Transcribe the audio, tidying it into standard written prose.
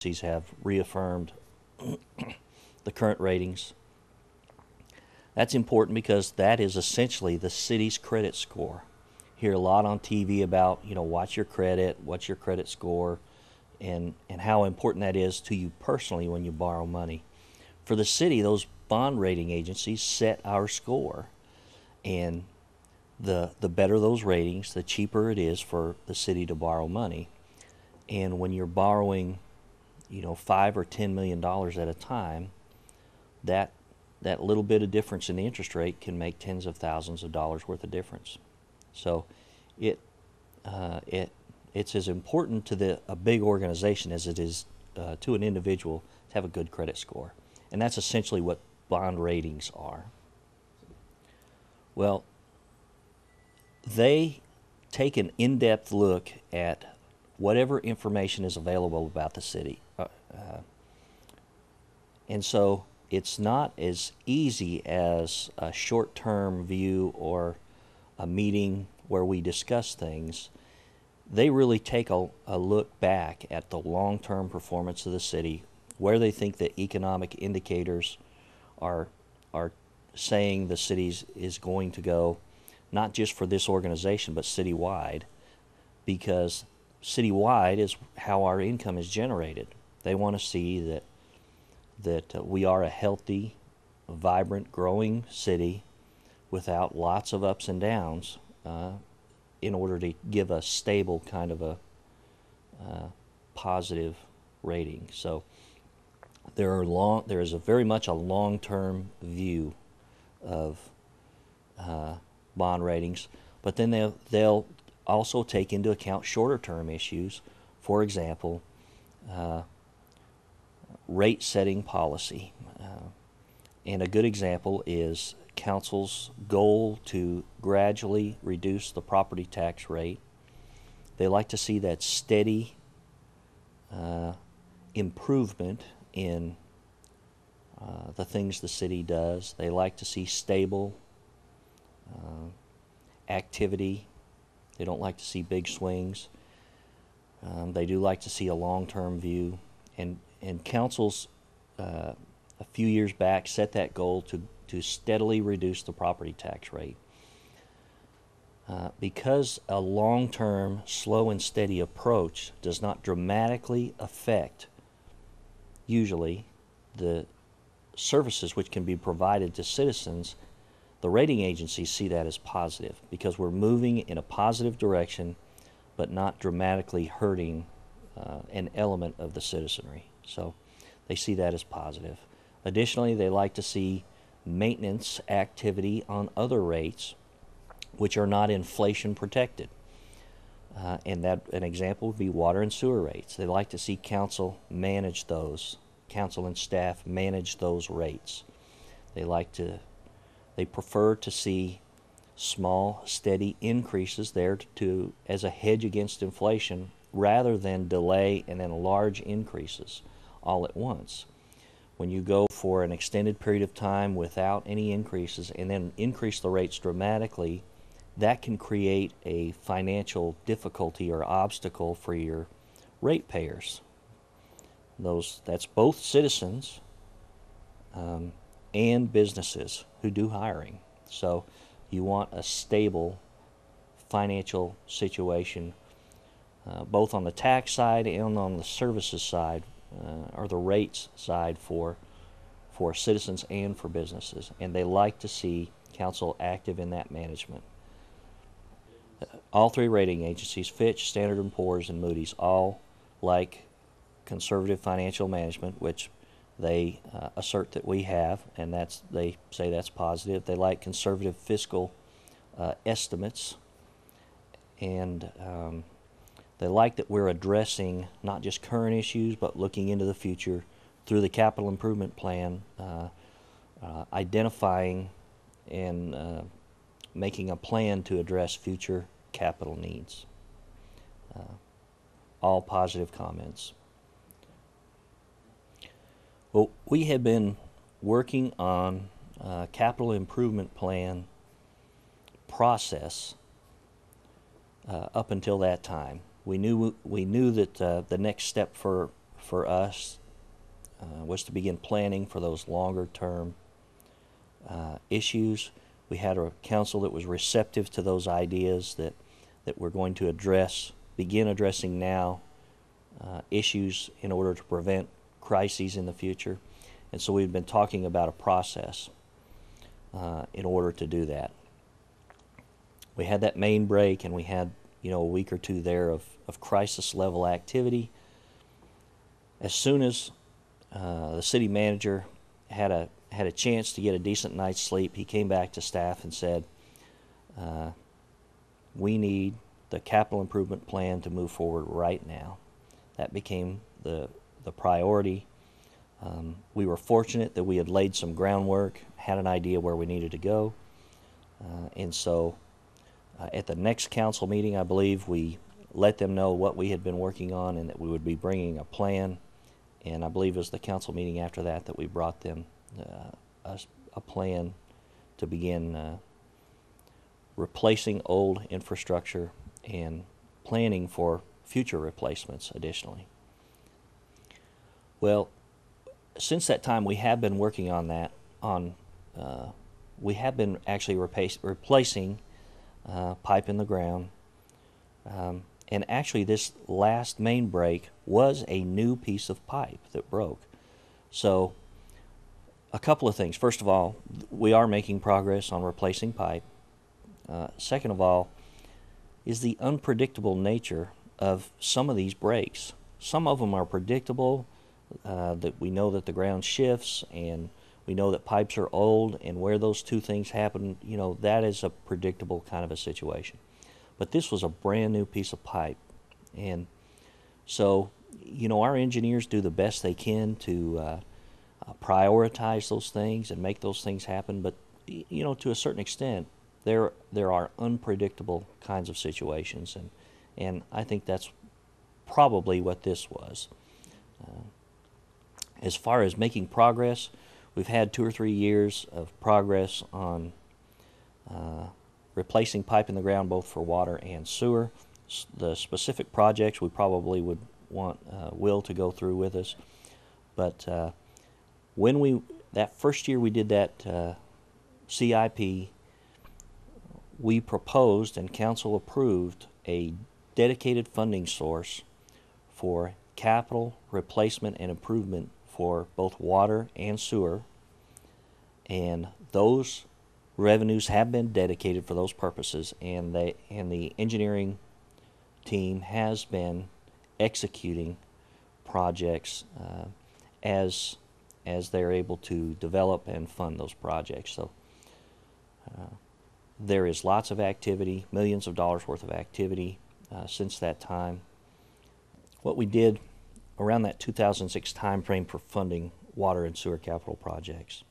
agencies have reaffirmed the current ratings. That's important because that is essentially the city's credit score. Hear a lot on TV about, watch your credit, what's your credit score, and how important that is to you personally when you borrow money. For the city, those bond rating agencies set our score, and the better those ratings, the cheaper it is for the city to borrow money. And when you're borrowing, $5 or $10 million at a time, that little bit of difference in the interest rate can make tens of thousands of dollars worth of difference. So it's as important to a big organization as it is to an individual to have a good credit score. And that's essentially what bond ratings are. Well, they take an in-depth look at whatever information is available about the city. And so it's not as easy as a short-term view or a meeting where we discuss things. They really take a look back at the long-term performance of the city, where they think the economic indicators are saying the city is going to go, not just for this organization, but citywide, because citywide is how our income is generated. They want to see that we are a healthy, vibrant, growing city without lots of ups and downs in order to give a stable kind of a positive rating. So there is very much a long-term view of bond ratings, but then they'll also take into account shorter-term issues. For example, rate-setting policy. And a good example is council's goal to gradually reduce the property tax rate. They like to see that steady improvement in the things the city does. They like to see stable activity. They don't like to see big swings. They do like to see a long-term view. And councils a few years back set that goal to steadily reduce the property tax rate. Because a long-term, slow and steady approach does not dramatically affect, usually, the services which can be provided to citizens, the rating agencies see that as positive because we're moving in a positive direction but not dramatically hurting an element of the citizenry. So they see that as positive. Additionally, they like to see maintenance activity on other rates which are not inflation protected. And an example would be water and sewer rates. They like to see council manage those, council and staff manage those rates. They prefer to see small, steady increases there as a hedge against inflation rather than delay and then large increases all at once. When you go for an extended period of time without any increases and then increase the rates dramatically, that can create a financial difficulty or obstacle for your ratepayers. That's both citizens and businesses who do hiring. So you want a stable financial situation both on the tax side and on the services side, or the rates side for citizens and for businesses. And they like to see council active in that management. All three rating agencies, Fitch, Standard & Poor's, and Moody's, all like conservative financial management, which they assert that we have, and they say that's positive. They like conservative fiscal estimates, and they like that we're addressing not just current issues, but looking into the future through the capital improvement plan, identifying and making a plan to address future capital needs. All positive comments. Well, we have been working on capital improvement plan process up until that time. We knew that the next step for for us was to begin planning for those longer term issues. We had a council that was receptive to those ideas that we're going to begin addressing now issues in order to prevent crises in the future. And so we've been talking about a process in order to do that. We had that main break, and we had a week or two there of crisis level activity. As soon as the city manager had a chance to get a decent night's sleep, he came back to staff and said, we need the capital improvement plan to move forward right now. That became the priority. We were fortunate that we had laid some groundwork, had an idea where we needed to go, and so at the next council meeting, I believe, we let them know what we had been working on and that we would be bringing a plan. And I believe it was the council meeting after that we brought them a plan to begin replacing old infrastructure and planning for future replacements additionally. Well, since that time, we have been working on that. We have been actually replacing pipe in the ground. And actually, this last main break was a new piece of pipe that broke. So, a couple of things. First of all, we are making progress on replacing pipe. Second of all, is the unpredictable nature of some of these breaks. Some of them are predictable, that we know that the ground shifts, and we know that pipes are old, and where those two things happen, that is a predictable kind of a situation. But this was a brand new piece of pipe. And so, our engineers do the best they can to prioritize those things and make those things happen. But, to a certain extent, there are unpredictable kinds of situations. And I think that's probably what this was. As far as making progress, we've had 2 or 3 years of progress on replacing pipe in the ground both for water and sewer. The specific projects we probably would want Will to go through with us. But that first year we did that CIP, we proposed and council approved a dedicated funding source for capital replacement and improvement for both water and sewer, and those revenues have been dedicated for those purposes, and the engineering team has been executing projects as they're able to develop and fund those projects. So there is lots of activity, millions of dollars worth of activity since that time. What we did around that 2006 time frame for funding water and sewer capital projects.